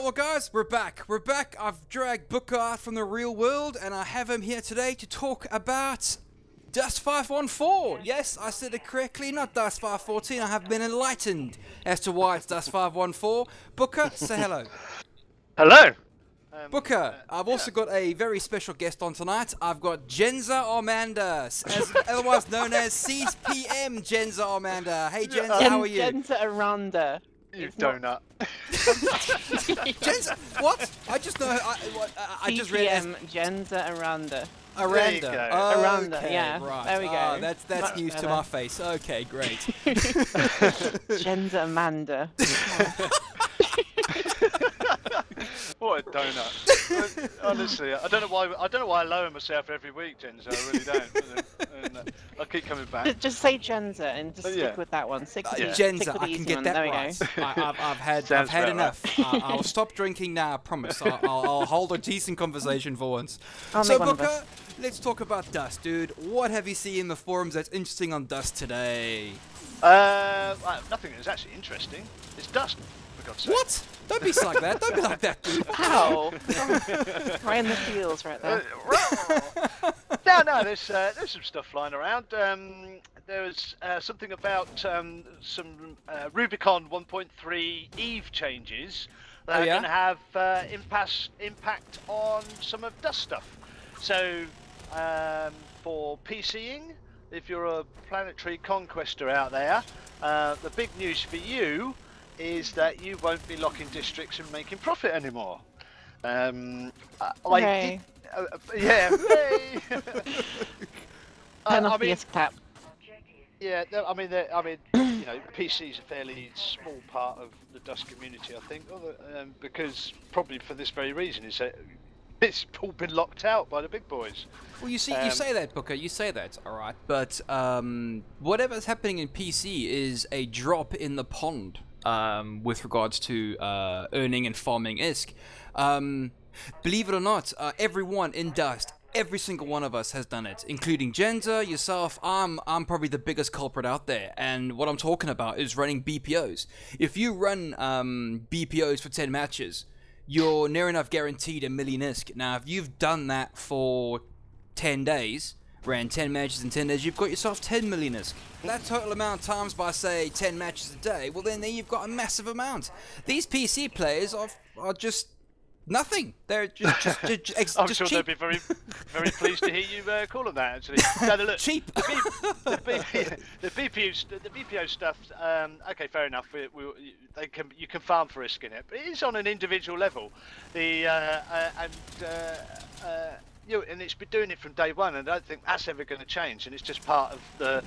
well, guys, we're back. We're back. I've dragged Booker out from the real world, and I have him here today to talk about Dust 514. Yes, I said it correctly, not Dust 514. I have been enlightened as to why it's Dust 514. Booker, say hello. Hello. Booker, I've also got a very special guest on tonight. I've got Jenza Amanda, otherwise known as CPM Jenza Amanda. Hey, Jenza, how are you? Jenza Aranda. You donut. Jenza, what? I just know. I just read it as Jenza Aranda. Aranda. There you go. Aranda, Okay, yeah. Right. There we go. That's news to my face. Okay, great. Jenza Amanda. What a donut. Honestly, I don't know why I lower myself every week, Jenza. I really don't. I'll keep coming back. Just say Jenza and just stick with that one. Stick with Jenza, I can get that there right. I've Sounds had about enough. I'll stop drinking now. I promise. I'll hold a decent conversation for once. I'll So make one of Booker, us. let's talk about Dust, dude. What have you seen in the forums that's interesting on Dust today? Nothing that's actually interesting. It's Dust, for God's sake. What? Don't be like that. Don't be like that, dude. Ow! Right in the feels right there. No, there's some stuff flying around. There was something about some Rubicon 1.3 Eve changes that are going to have impact on some of Dust stuff. So for PCing, if you're a planetary conquester out there, the big news for you is that you won't be locking districts and making profit anymore. Hooray. Yeah. Turn off the cap. Yeah, I mean, you know, PC is a fairly small part of the Dust community, I think, because probably for this very reason, is that it's all been locked out by the big boys. Well, you see, you say that, Booker. You say that, all right. But whatever's happening in PC is a drop in the pond with regards to earning and farming ISK. Believe it or not, everyone in Dust, every single one of us has done it, including Jenza, yourself. I'm probably the biggest culprit out there, and what I'm talking about is running BPOs. If you run BPOs for 10 matches, you're near enough guaranteed a million ISK. Now, if you've done that for 10 days, ran 10 matches in 10 days, you've got yourself 10 million ISK. That total amount times by, say, 10 matches a day, well, then there you've got a massive amount. These PC players are just nothing. They're just I'm just sure cheap. they'll be very pleased to hear you call them that. Actually, no, look, Cheap. The BPO stuff. Okay, fair enough. You can farm for ISK in it, but it is on an individual level. And it's been doing it from day one, and I don't think that's ever going to change. And it's just part of the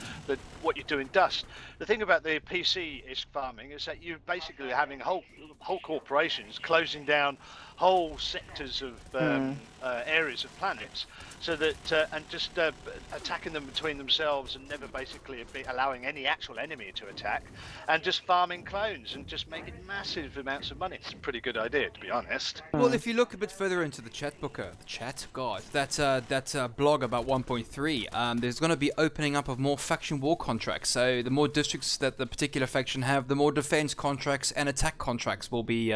what you do in Dust. The thing about the PC ISK farming is that you're basically having whole corporations closing down whole sectors of areas of planets, so that and just attacking them between themselves and never basically allowing any actual enemy to attack, and just farming clones and just making massive amounts of money. It's a pretty good idea, to be honest. Well, if you look a bit further into the chat, Booker, that blog about 1.3, there's going to be opening up of more faction war contracts. So the more districts that the particular faction have, the more defense contracts and attack contracts will be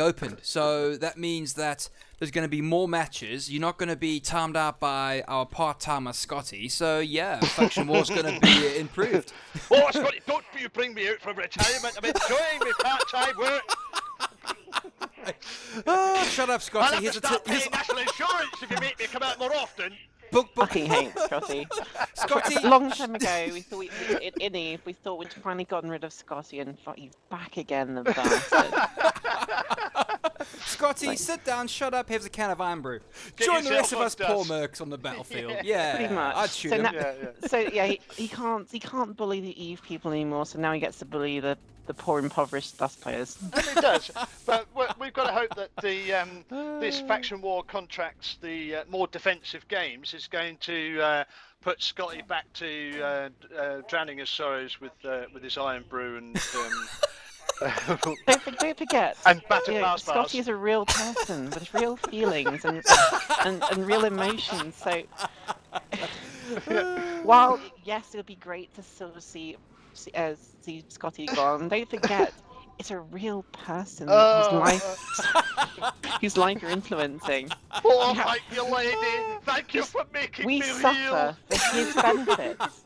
opened. So that means that there's going to be more matches. You're not going to be timed out by our part-timer Scotty. So yeah, faction war's going to be improved. Oh, Scotty, don't you bring me out from retirement. I'm enjoying my part-time work. Oh, shut up, Scotty. I'll have to start paying national insurance if you make me come out more often. Fucking hate Scotty. Scotty. A long time ago, we thought in Eve, we thought we'd finally gotten rid of Scotty, and he's back again, the bastard. Scotty, sit down, shut up, here's a can of iron brew. Join the rest of us poor mercs on the battlefield. Yeah, pretty much. I'd shoot so him. Now, he can't bully the Eve people anymore, so now he gets to bully the poor impoverished Dust players. And it does, but we've got to hope that this faction war contracts, the more defensive games, is going to put Scotty back to drowning his sorrows with his iron brew and. Don't forget, and bars. Scotty is a real person with real feelings and real emotions. So, while yes, it would be great to sort of see Scotty gone, don't forget it's a real person Oh. whose life you're influencing. Oh, thank you, lady. Thank you for making We me suffer real. for his benefits.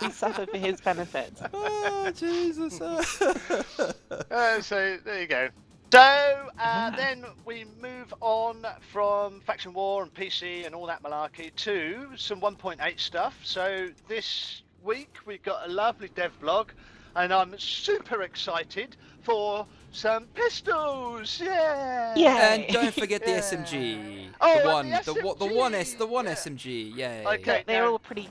We suffer for his benefits. Oh, Jesus. So there you go. So then we move on from Faction War and PC and all that malarkey to some 1.8 stuff. So this week we've got a lovely dev blog, and I'm super excited for some pistols. Yeah. Yeah. And don't forget the Yeah. SMG. Oh, the and one, the the one yeah. SMG. Yay. Okay. They're now- all pretty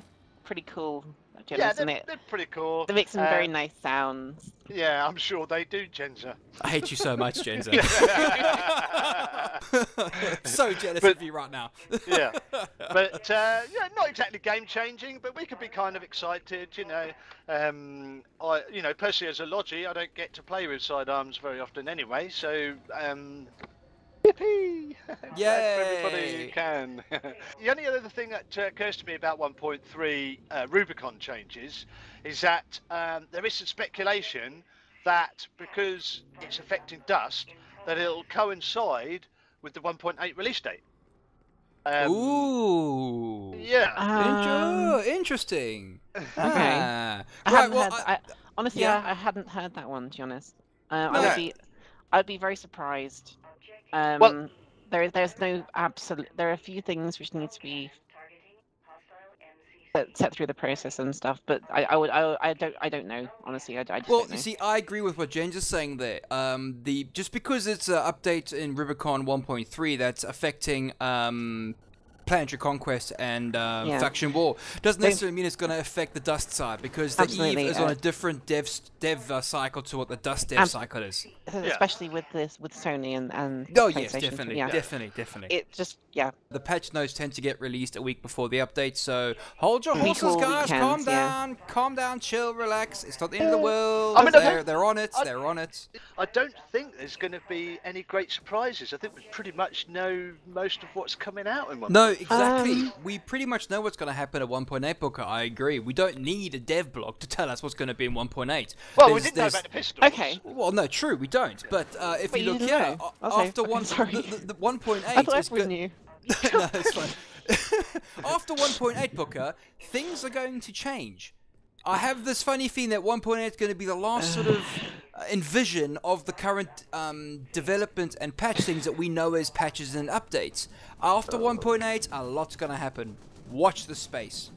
cool. Yeah, Isn't it? they're pretty cool. They make some very nice sounds. Yeah, I'm sure they do, Jenza. I hate you so much, Jenza. So jealous But- of you right now. Yeah, but yeah, not exactly game changing, but we could be kind of excited, you know. Personally as a Logi, I don't get to play with sidearms very often anyway, so yippee! Glad for everybody who Yay! can. The only other thing that occurs to me about 1.3 Rubicon changes is that there is some speculation that because it's affecting dust, that it'll coincide with the 1.8 release date. Ooh. Yeah. Interesting. Okay. Ah. I Right, hadn't well, heard, honestly, yeah. I hadn't heard that one, to be honest. No. I'd be very surprised. Well- There's no absolute. There are a few things which need to be set through the process and stuff, but I don't know, honestly. I just Well, don't know. you see, I agree with what James is saying there. Just because it's an update in Rubicon 1.3 that's affecting Planetary Conquest and Faction War doesn't necessarily mean it's going to affect the Dust side, because the Absolutely, Eve is on a different dev cycle to what the Dust dev cycle is. Especially with Sony and Oh yes, PlayStation, definitely, yeah. definitely. It just The patch notes tend to get released a week before the update, so hold your horses, or guys. weekends, Calm down, chill, relax. It's not the end of the world. I mean, they're on it. They're on it. I don't think there's going to be any great surprises. I think we pretty much know most of what's coming out in one. No, exactly. We pretty much know what's going to happen at 1.8, Booker. I agree. We don't need a dev blog to tell us what's going to be in 1.8. Well, we didn't know about the pistols. Okay. Well, no, true, we don't. But if But you you look didn't here, know. Okay, after okay, one, sorry. the 1.8 I thought is everyone good. knew. No, it's fine. After 1.8, Booker, things are going to change. I have this funny feeling that 1.8 is going to be the last sort of envision of the current development and patch things that we know as patches and updates. After 1.8, a lot's going to happen. Watch the space.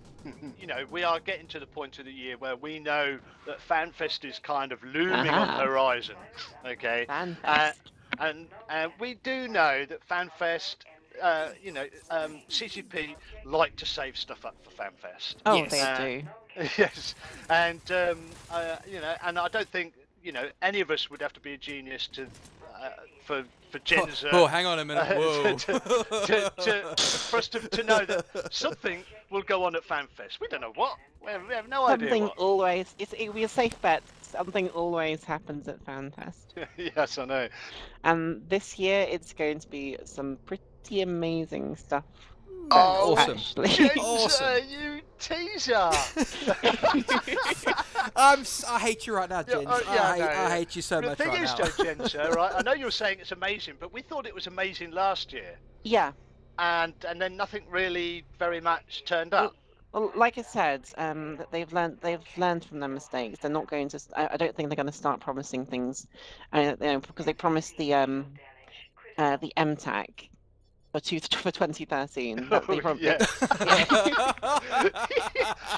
You know, we are getting to the point of the year where we know that FanFest is kind of looming on the horizon. Okay. FanFest. And we do know that FanFest, CCP like to save stuff up for FanFest. Oh, Yes. they do. Yes, and and I don't think any of us would have to be a genius to for Jenza. Oh, hang on a minute. Whoa. For us to know that something will go on at FanFest. We don't know what. We have no idea Something what. always. It'll be a safe bet. Something always happens at FanFest. Yes, I know. And this year it's going to be some pretty amazing stuff. Oh, awesome. Actually. Jenza, Awesome. you teaser! I hate you right now, Jens. I hate you so The much thing right is, now. though, Jenza, right? I know you're saying it's amazing, but we thought it was amazing last year, Yeah. and then nothing really very much turned up. Well, like I said, that they've learned from their mistakes. They're not going to. I don't think they're going to start promising things, because they promised the MTAC for 2013. That they Yeah.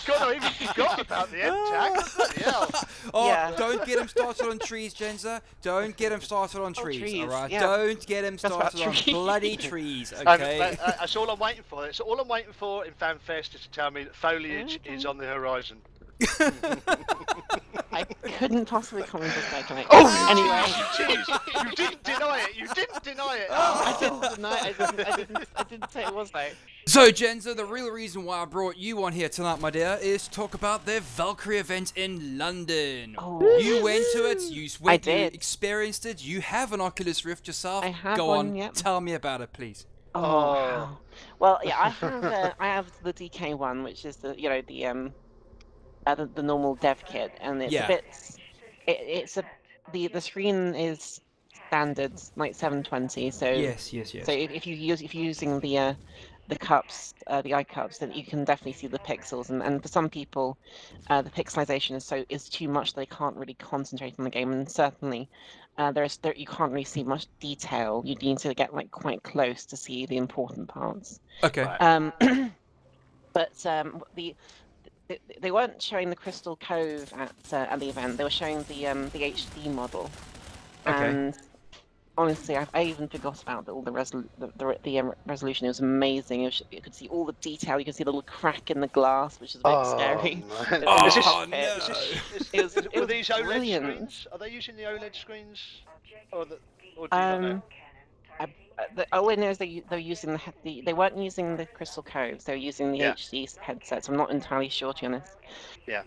God, I even forgot about the MTAC. Bloody hell. Oh, Yeah. don't get him started on trees, Jenza. Don't get him started on trees, trees, alright? yeah. Don't get him That's about started on trees. bloody trees, And okay? that's all I'm waiting for. That's all I'm waiting for in FanFest is to tell me that foliage is on the horizon. I couldn't possibly comment or speculate. Oh, anyway, jeez, you didn't deny it. You didn't deny it. I didn't deny. I didn't say it was though. So, Jenza, the real reason why I brought you on here tonight, my dear, is to talk about their Valkyrie event in London. Oh. You went to it, you went I you did. experienced it, you have an Oculus Rift yourself. I have Go one, on, yep. tell me about it, please. Oh, wow. Well, yeah, I have the DK one, which is the the normal dev kit, and it's Yeah. a bit. It's a the screen is standard, like 720. So Yes. So if you're using the cups, the eye cups, then you can definitely see the pixels. And for some people, the pixelization is too much. They can't really concentrate on the game. And certainly, you can't really see much detail. You need to get like quite close to see the important parts. Okay. Right. But they weren't showing the Crystal Cove at the event. They were showing the HD model. Okay. And honestly, I even forgot about all the resolution. It was amazing. You could see all the detail. You could see the little crack in the glass, which is a bit scary. Man. Oh, no. Were these OLED brilliant. screens? Are they using the OLED screens? Or do you not know? All I know is they're using they weren't using the Crystal Cove. They were using the HD headsets. I'm not entirely sure, to be honest. Yeah.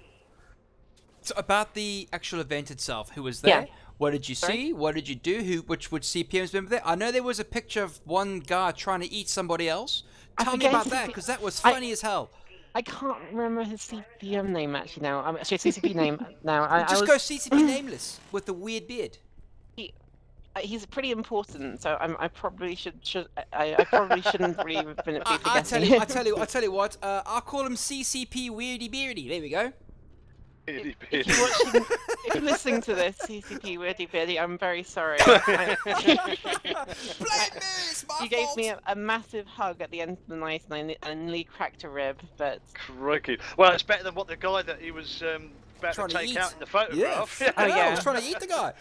So about the actual event itself, who was there? Yeah. What did you see? What did you do? Which CPMs member there? I know there was a picture of one guy trying to eat somebody else. Tell me about that, because that was funny as hell. I can't remember his CPM name actually now. Actually, CCP name now. Just go CCP nameless with the weird beard. He's pretty important, so I probably I probably shouldn't really be forgetting. I tell you what. I'll call him CCP Weirdy Beardy. There we go. If you're listening to this, CCP Weirdy Beardy, I'm very sorry. You gave me a massive hug at the end of the night, and I nearly cracked a rib, but... Crikey. Well, it's better than what the guy that he was about to take out in the photograph. Yes. Oh, yeah. I was trying to eat the guy.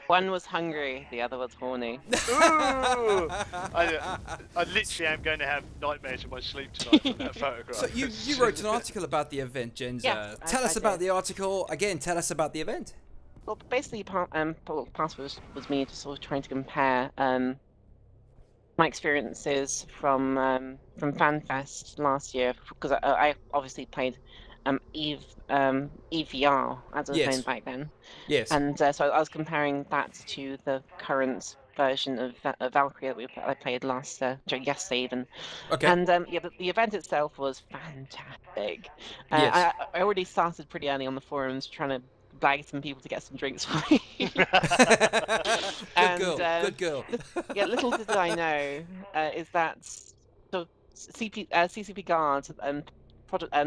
One was hungry, the other was horny. Ooh! I literally am going to have nightmares in my sleep tonight from that photograph. So you wrote an article about the event, Jenza. Yes, tell us about the article. Again, tell us about the event. Well, basically, part was me just sort of trying to compare my experiences from FanFest last year, because I obviously played EVR, as it was known back then. Yes. And so I was comparing that to the current version of Valkyrie that I played yesterday even. Okay. And yeah, the event itself was fantastic. Yes. I already started pretty early on the forums trying to blag some people to get some drinks for me. Good girl. Yeah, little did I know is that the CCP guard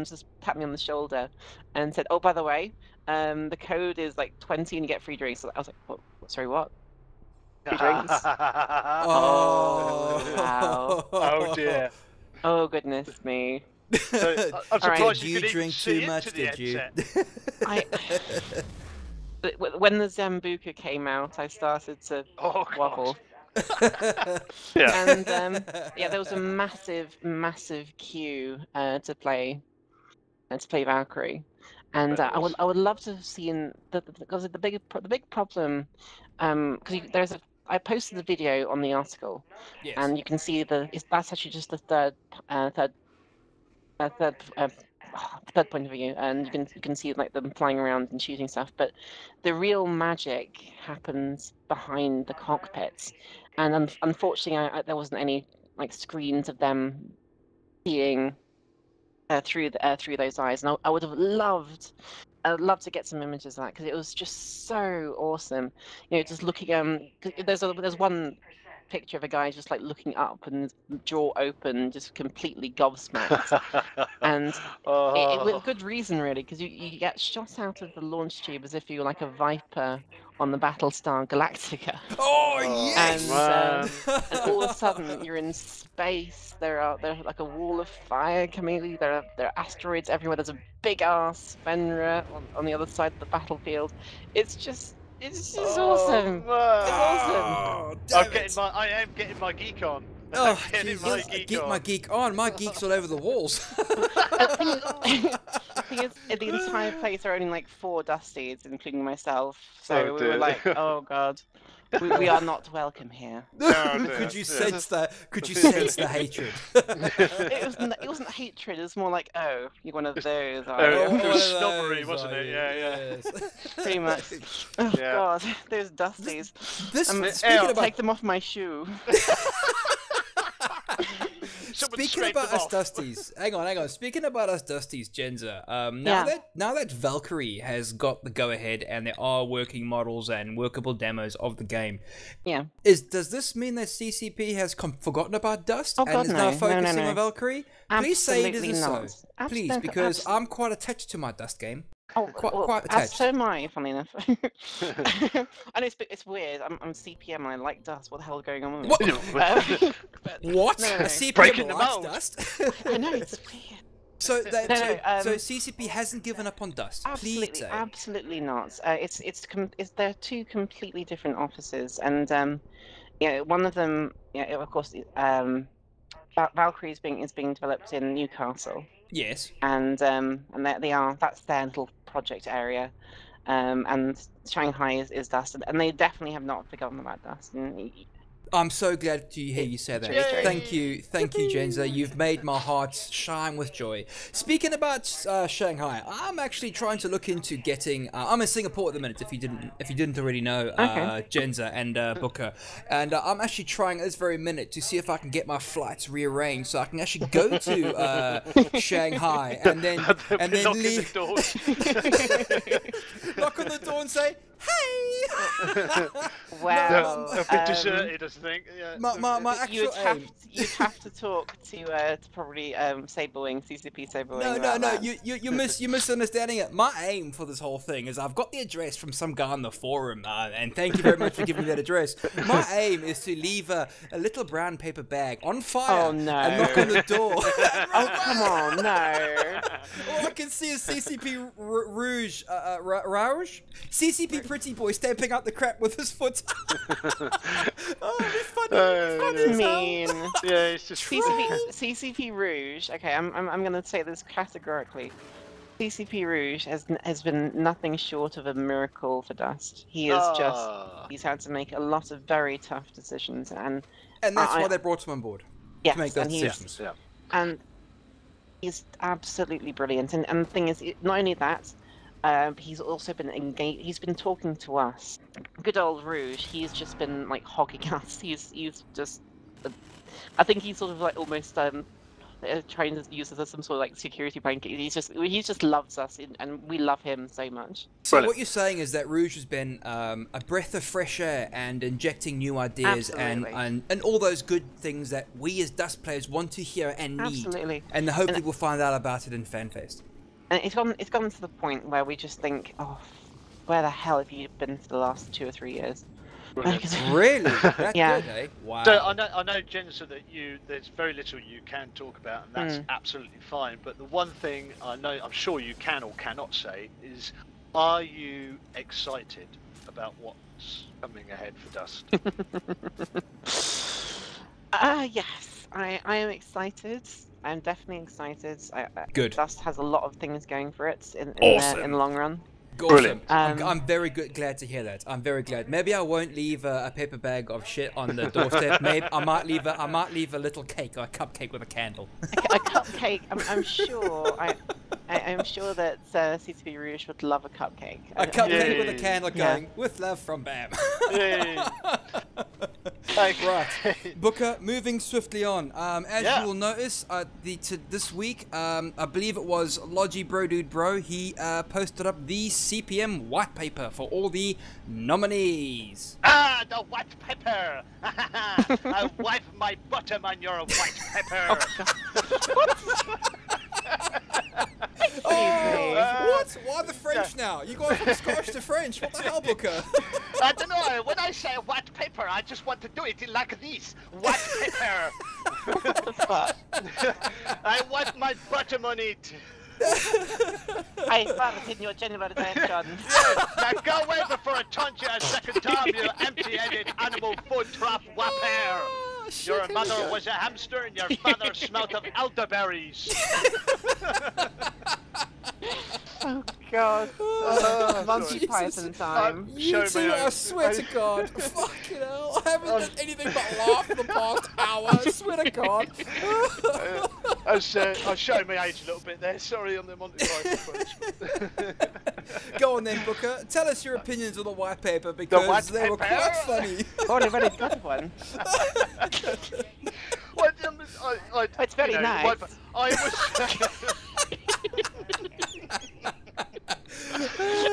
just tapped me on the shoulder and said, "Oh, by the way, the code is like 20 and you get free drinks." So I was like, "What? Sorry, what? Free drinks?" Oh. Wow. Oh dear. Oh goodness me. So, I'm surprised Did you drink too much? Did you? When the Zambuca came out, I started to wobble. Yeah. And yeah, there was a massive queue to play Valkyrie, and I would love to have seen because the big problem, because I posted the video on the article, Yes. and you can see that's actually just the third point of view, and you can see like them flying around and shooting stuff, but the real magic happens behind the cockpits, and unfortunately there wasn't any like screens of them seeing through those eyes, and I would have loved to get some images of that, because it was just so awesome. You know, just looking there's one picture of a guy just like looking up and his jaw open, just completely gobsmacked. And with good reason, really, because you get shot out of the launch tube as if you were like a Viper on the Battlestar Galactica. Oh yes! And all of a sudden you're in space. There's like a wall of fire coming. There are asteroids everywhere. There's a big ass Fenrir on the other side of the battlefield. It's just awesome. Man. It's awesome. I am getting my geek on. Oh, My geek on. My geek's all over the walls. The thing is, in the entire place are only like 4 dusties, including myself. So we were like, oh god, we are not welcome here. Could you sense that? Could you sense the hatred? It wasn't hatred. It was more like, oh, you're one of those. It was snobbery, wasn't it? Yeah. Pretty much. Oh god, those dusties. Speaking about take them off my shoe. Someone speaking about us Dusties, hang on. Speaking about us Dusties, Jenza, now that Valkyrie has got the go-ahead and there are working models and workable demos of the game, does this mean that CCP has forgotten about Dust and is now focusing on Valkyrie? Please say it isn't so. Please, because I'm quite attached to my Dust game. Oh, quite attached. So am I, funnily enough. I know it's weird. I'm CPM and I like Dust. What the hell is going on with what? What? No. A CPM likes Dust? I know, it's weird. So CCP hasn't given up on Dust. Please say. Absolutely not. They're two completely different offices, and one of them, of course, Valkyrie is being developed in Newcastle. Yes. And that's their little project area, and Shanghai is Dust, and they definitely have not forgotten about Dust. And I'm so glad to hear you say that. Yay! Thank you, Jenza. You've made my heart shine with joy. Speaking about Shanghai, I'm actually trying to look into getting. I'm in Singapore at the minute. If you didn't already know, Jenza and Booker, and I'm actually trying at this very minute to see if I can get my flights rearranged so I can actually go to Shanghai and then leave. Knock on the door and say, "Hey!" Wow. They'll be deserted, I think. Yeah. My actual aim. You'd have to talk to probably Sabling, CCP Sabling. No. You're misunderstanding it. My aim for this whole thing is I've got the address from some guy on the forum, and thank you very much for giving me that address. My aim is to leave a little brown paper bag on fire. Oh no! And knock on the door. Oh come on, no! All I can see is CCP Rouge, CCP Pretty Boy stamping out the crap with his foot. Oh, it's funny. That's mean. Yeah, it's just CCP Rouge. Okay, I'm gonna say this categorically. CCP Rouge has been nothing short of a miracle for Dust. He's had to make a lot of very tough decisions, and that's why they brought him on board. Yes, to make those decisions. And he's absolutely brilliant. And the thing is, not only that. He's also been engaged. He's been talking to us. Good old Rouge. He's just been like hogging us. He's just. I think he's sort of like almost trying to use us as some sort of like security blanket. He just loves us, and we love him so much. So what you're saying is that Rouge has been a breath of fresh air and injecting new ideas and all those good things that we as Dust players want to hear and need. Absolutely. And hopefully we'll find out about it in FanFest. And it's gone to the point where we just think, oh, where the hell have you been for the last 2 or 3 years? Really? That's good, eh? Wow. So I know, Jenza, that there's very little you can talk about, and that's absolutely fine. But the one thing I'm sure you can or cannot say is, are you excited about what's coming ahead for Dust? Yes, I am excited. I'm definitely excited. Good. Dust has a lot of things going for it in the long run. Awesome. I'm very glad to hear that. I'm very glad. Maybe I won't leave a paper bag of shit on the doorstep. Maybe I might leave a little cake or a cupcake with a candle. A cupcake. I'm sure. I'm sure that CCP Rouge would love a cupcake. A cupcake with a candle going, with love from Bam. Right. Booker, moving swiftly on. As you will notice, this week, I believe it was Logi Bro Dude Bro, he posted up the CPM white paper for all the nominees. Ah, the white paper! I wipe my bottom on your white paper! What? Why the French now? You going from Scottish to French? What the hell, Booker? I don't know. When I say white paper, I just want to do it like this. White paper. What the fuck? I wipe my bottom on it. I farted in your genital John. Now go away before I taunt you a second time, you empty-headed animal food trap whapper. Your mother was a hamster and your father smelt of elderberries. Oh God. Monty Python time. You two, I swear to God. Fucking hell. I haven't done anything but laugh for the past hour. I swear to God. I was showing my age a little bit there. Sorry on the Monty Python. Go on then, Booker. Tell us your opinions on the white paper because they were quite funny. Only very good one. Well, It's very nice. I was.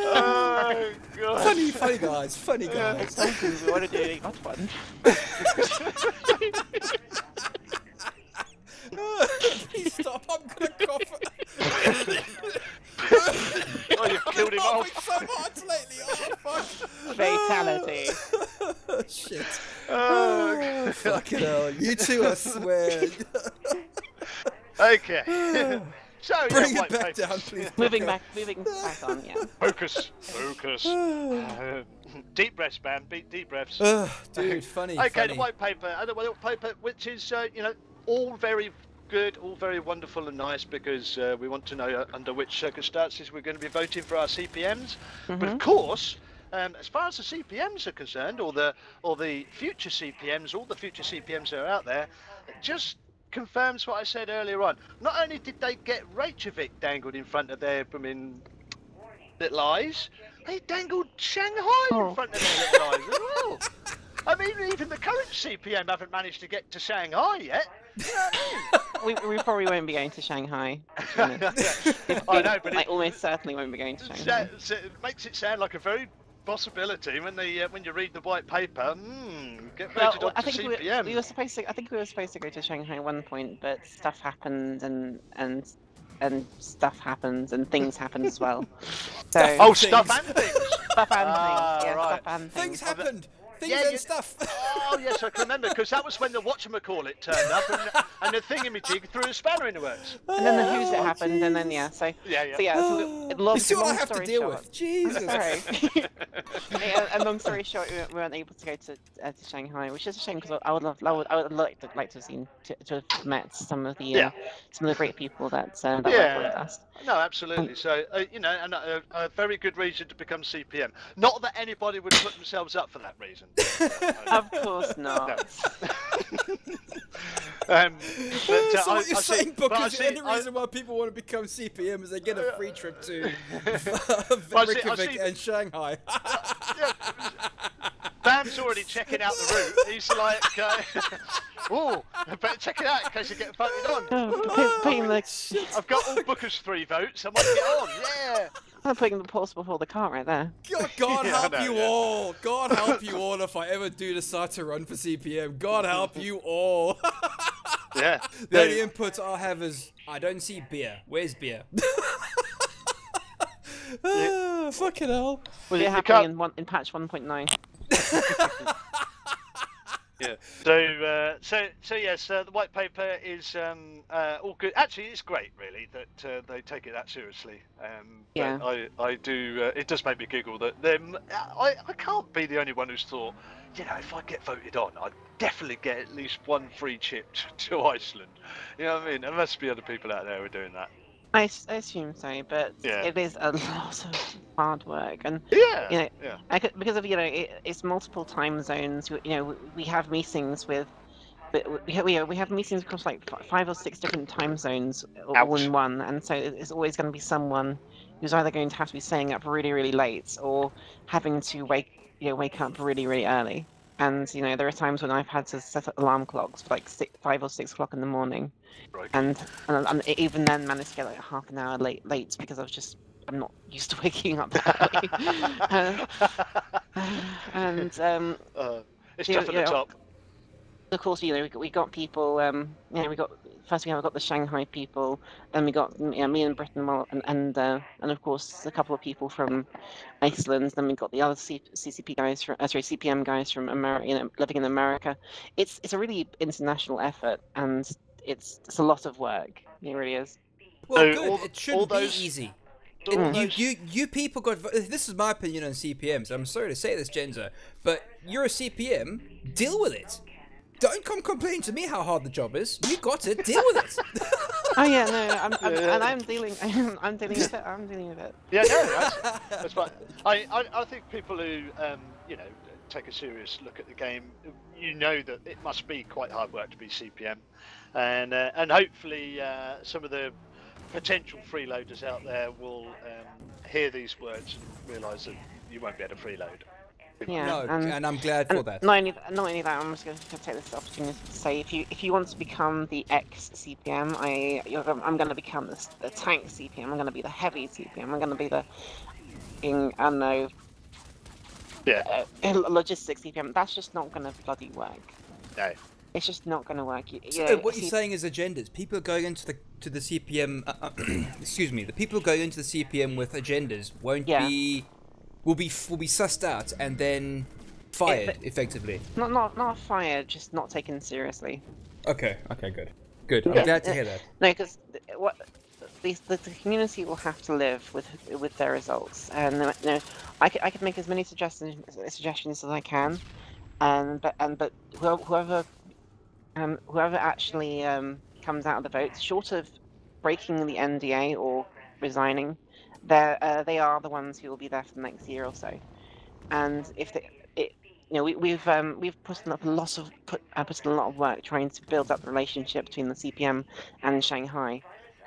Oh god! Funny guys, funny guys. We want to do a hot one. Please stop! I'm gonna cough. Oh, you've killed him I've off. been so hard lately. Oh fuck! Fatality. Shit. Oh, Fucking hell! You two, I swear. okay. So Bring yeah, it back down, please. moving back on. Yeah. Focus. Deep breaths, man. Deep breaths. Dude, funny. Okay, funny. the white paper, which is all very good, all very wonderful and nice, because we want to know under which circumstances we're going to be voting for our CPMs. But of course, as far as the CPMs are concerned, or the future CPMs, all the future CPMs that are out there, it just confirms what I said earlier on. Not only did they get Reykjavik dangled in front of their little eyes, they dangled Shanghai in front of their little eyes as well. I mean, even the current CPM haven't managed to get to Shanghai yet. You know what We probably won't be going to Shanghai. I mean? I know, but I almost certainly won't be going to Shanghai. it makes it sound like a very possibility when you read the white paper. Get voted Well, on I to think CPM. we were supposed to. I think we were supposed to go to Shanghai at one point, but stuff happened and stuff happened and things happened as well. So Stuff and things. stuff and things. Yeah, right. stuff and Things things. happened. Things Yeah, and you- stuff. Oh yes, I can remember, because that was when the whatchamacallit turned up and the thingamajig threw a spanner in the works. And then the who's it Oh, happened, and then Yeah. so long, You see what I long have to story deal short, with? Jesus. Sorry. And long story short, we weren't able to go to Shanghai, which is a shame, because I would like to have seen to have met some of the great people that work with us. No, absolutely. So and a very good reason to become CPM. Not that anybody would put themselves up for that reason. Of course not. But, So what you're saying, but I because the see- only reason why people want to become CPM is they get a free trip to I Reykjavik see- and Shanghai. Bam's already checking out the route. He's like, oh, I better check it out in case I get voted on. Putting the I've got all Booker's 3 votes. I might get on. Yeah. I'm putting the horse before the cart right there. God Yeah, I help know, you yeah. all. God help you all if I ever do decide to run for CPM. God help you all. Yeah. The only input I have is, I don't see beer. Where's beer? Fucking hell. Will You it happen can't- in patch 1.9? Yeah. So yes, the white paper is all good. Actually, it's great, really, that they take it that seriously. Yeah. But I do. It does make me giggle that I can't be the only one who's thought, if I get voted on, I'd definitely get at least one free chip to Iceland. You know what I mean? There must be other people out there who are doing that. I assume so, but Yeah. it is a lot of hard work, and Yeah. you know, Yeah. because of it's multiple time zones. We have meetings with, we have meetings across like 5 or 6 different time zones all Ouch. in one, and so it's always going to be someone who's either going to have to be staying up really, really late, or having to wake up really, really early. And there are times when I've had to set up alarm clocks for like 5 or 6 o'clock in the morning, Right. and even then managed to get like half an hour late because I'm not used to waking up that early. And It's Yeah, tough at the yeah. top. of course, we got people. We got the Shanghai people. Then we got me and Britain, and of course a couple of people from Iceland. Then we got the other CCP guys CPM guys from America, living in America. It's a really international effort, and it's a lot of work. It really is. Well, So good. all- It shouldn't all those- be easy. All Mm. those- You people got. This is my opinion on CPMs. I'm sorry to say this, Jenza, but you're a CPM. Deal with it. Don't come complain to me how hard the job is. You got it. Deal with it. Oh yeah, no, I'm dealing. I'm dealing with it. I'm dealing with it. Yeah, no, that's fine. I think people who take a serious look at the game, that it must be quite hard work to be CPM, and hopefully some of the potential freeloaders out there will hear these words and realise that you won't be able to freeload. Yeah, No, and I'm glad for that. Not only that, I'm just going to take this opportunity to say, if you want to become the ex CPM, I'm going to become the tank CPM. I'm going to be the heavy CPM. I'm going to be the I don't know, logistics CPM. That's just not going to bloody work. No. It's just not going to work. So what you're saying is agendas. People are going into the CPM. Excuse me. The people going into the CPM with agendas will be sussed out and then fired effectively. Not fired, just not taken seriously. Okay. Okay. Good. I'm glad to hear that. No, because the community will have to live with their results, and you know, I could make as many suggestions as I can, but whoever actually comes out of the vote, short of breaking the NDA or resigning, they are the ones who will be there for the next year or so. And if we've put in a lot of work trying to build up the relationship between the CPM and Shanghai,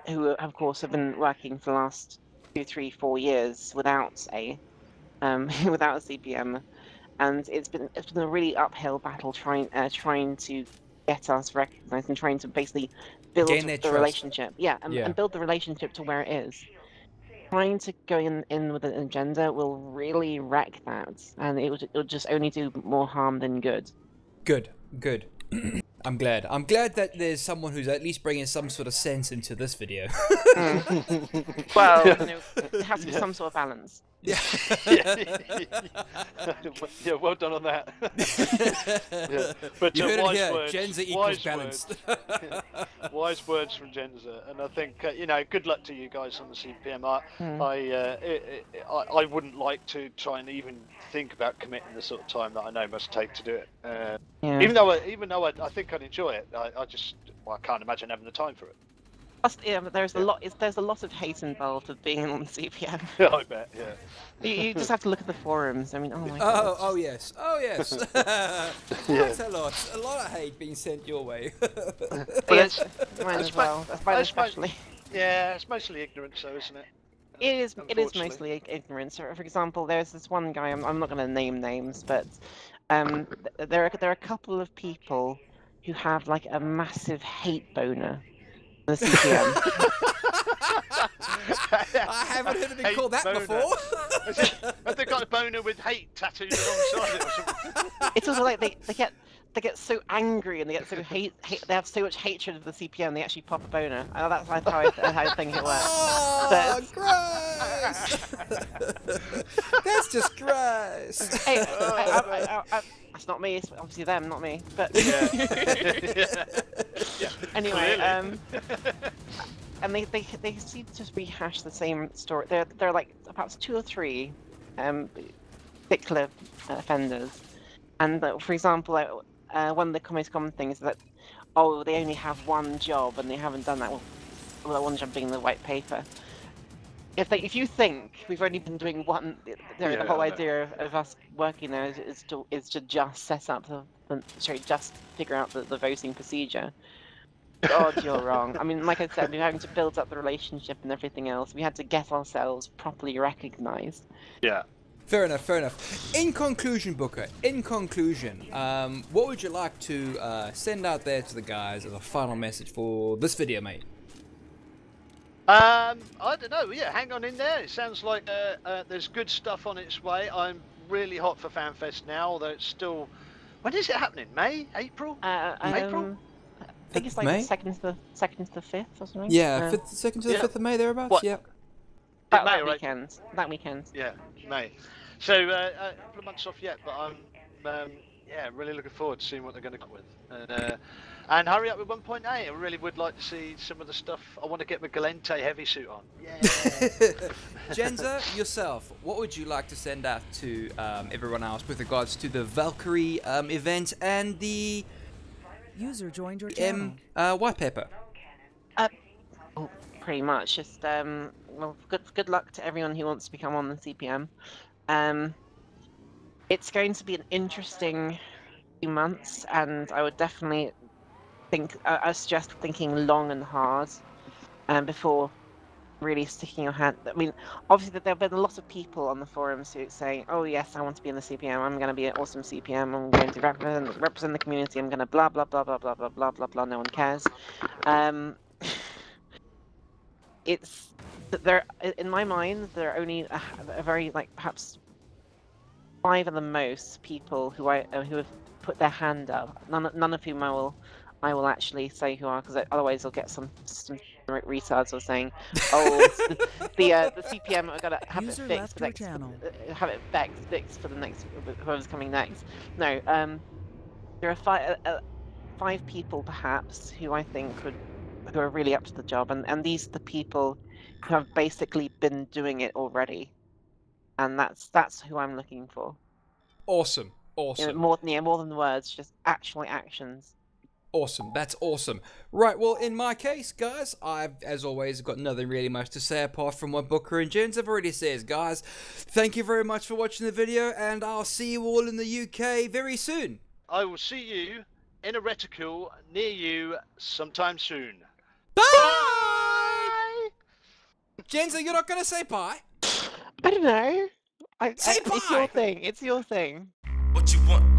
who of course have been working for the last 2, 3, 4 years without a CPM, and it's been a really uphill battle trying to get us recognized and trying to basically build the relationship. And build the relationship to where it is. Trying to go in with an agenda will really wreck that, and it'll just only do more harm than good. Good. I'm glad that there's someone who's at least bringing some sort of sense into this video. Well, you know, there has to be some sort of balance. Yeah. Yeah, well done on that. But you heard it wise here. words, Jenza equals balanced. Wise words from Jenza, and I think you know, good luck to you guys on the CPM. I wouldn't like to try and even think about committing the sort of time that I know must take to do it. Even though I think I'd enjoy it, I can't imagine having the time for it. Yeah, but there's a lot of hate involved with being on the CPM. Yeah, I bet. Yeah. You just have to look at the forums. I mean, oh my god. Oh yes. Quite a lot of hate being sent your way. Yes, mine as well. Mine especially. Yeah, it's mostly ignorance, though, isn't it? It is mostly ignorance. For example, there's this one guy. I'm not going to name names, but there are a couple of people who have like a massive hate boner. The CPM. I haven't heard it called that before. Have they got a boner with hate tattooed alongside it or something? It's also like they get so angry and they get so they have so much hatred of the CPM they actually pop a boner. That's how I think it works. Oh, gross! That's just gross. Hey, that's not me. It's obviously them, not me. But anyway, and they seem to just rehash the same story. They're like perhaps 2 or 3 particular offenders, and for example, one of the most common things is that they only have one job and they haven't done that. Well, that one job being the white paper. If you think we've only been doing one, the whole idea of us working there is to just set up just figure out the voting procedure. God, you're wrong. I mean, like I said, we're having to build up the relationship and everything else. We had to get ourselves properly recognized. Yeah. Fair enough. In conclusion, Booker, what would you like to send out there to the guys as a final message for this video, mate? I don't know. Yeah, hang on in there. It sounds like there's good stuff on its way. I'm really hot for FanFest now, although it's still. When is it happening? May? April? April? I think it's like the 2nd to the 5th or something. Yeah, 2nd to the 5th of May, thereabouts. What? Yeah. That weekend. That weekend. Yeah, May. So a couple of months off yet, but I'm really looking forward to seeing what they're going to come with. And hurry up with 1.8. I really would like to see some of the stuff. I want to get my Galente heavy suit on. Yeah. Jenza, yourself, what would you like to send out to everyone else with regards to the Valkyrie event and the user joined your channel? White paper? Pretty much. Just well, good luck to everyone who wants to become on the CPM. It's going to be an interesting few months, and I would definitely I suggest thinking long and hard before really sticking your hand. I mean, obviously there have been a lot of people on the forums who say, "Oh yes, I want to be in the CPM. I'm going to be an awesome CPM. I'm going to represent the community. I'm going to blah blah blah blah blah blah blah blah blah. No one cares." It's there in my mind. There are only a very like perhaps 5 at the most people who who have put their hand up. None of whom I will actually say who are, because otherwise I'll get some retards or saying, "Oh, the CPM are gonna have User it fixed left for your next, channel. have it fixed for the next whoever's coming next." No, there are 5 people perhaps who I think who are really up to the job, and these are the people who have basically been doing it already, and that's who I'm looking for. Awesome. You know, Awesome. more than words, just actual actions. Awesome. That's awesome. Right, well, in my case, guys, I've, as always, got nothing really much to say apart from what Booker and Jenza have already says, guys. Thank you very much for watching the video, and I'll see you all in the UK very soon. I will see you in a reticule near you sometime soon. Bye! Jenza, you're not going to say bye? I don't know. Say It's your bye! thing. It's your thing. What you want?